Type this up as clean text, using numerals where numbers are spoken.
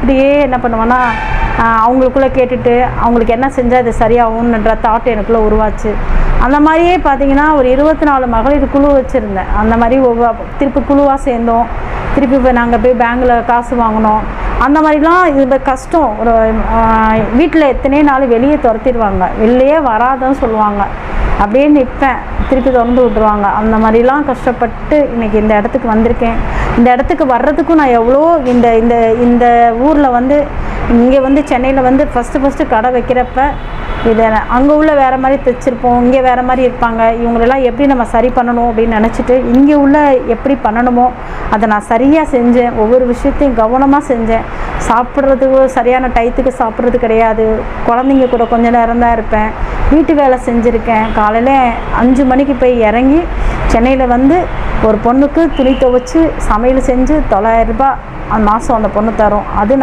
அப்படியே என்ன பண்ணுவேன்னா அவங்களுக்குள்ளே கேட்டுட்டு அவங்களுக்கு என்ன செஞ்சால் இது சரியாகும்ன்ற தாட் எனக்குள்ளே உருவாச்சு. அந்த மாதிரியே பார்த்திங்கன்னா ஒரு 24 மகளிர் குழு வச்சுருந்தேன். அந்த மாதிரி திருப்பி குழுவாக சேர்ந்தோம். திருப்பி போய் நாங்கள் போய் பேங்கில் காசு வாங்கினோம். அந்த மாதிரிலாம் இது கஷ்டம். ஒரு வீட்டில் எத்தனை நாள் வெளியே துரத்திடுவாங்க, வெளியே வராதுன்னு சொல்லுவாங்க. அப்படியே நிற்பேன், திருப்பி திறந்து விட்ருவாங்க. அந்த மாதிரிலாம் கஷ்டப்பட்டு இன்றைக்கி இந்த இடத்துக்கு வந்திருக்கேன். இந்த இடத்துக்கு வர்றதுக்கும் நான் எவ்வளோ இந்த இந்த இந்த ஊரில் வந்து இங்கே வந்து சென்னையில் வந்து ஃபஸ்ட்டு கடை வைக்கிறப்ப இதை அங்கே உள்ள வேறு மாதிரி தைச்சிருப்போம், இங்கே வேறு மாதிரி இருப்பாங்க, இவங்களெல்லாம் எப்படி நம்ம சரி பண்ணணும் அப்படின்னு நினச்சிட்டு இங்கே உள்ள எப்படி பண்ணணுமோ அதை நான் சரியாக செஞ்சேன். ஒவ்வொரு விஷயத்தையும் கவனமாக செஞ்சேன். சாப்பிட்றதுக்கு சரியான டயத்துக்கு சாப்பிட்றது கிடையாது. குழந்தைங்க கூட கொஞ்ச நேரம் தான் இருப்பேன். வீட்டு வேலை செஞ்சுருக்கேன். காலையில் 5 மணிக்கு போய் இறங்கி சென்னையில் வந்து ஒரு பொண்ணுக்கு துணி துவைச்சி சமையல் செஞ்சு 900 ரூபாய் மாதம் அந்த பொண்ணு தரும். அது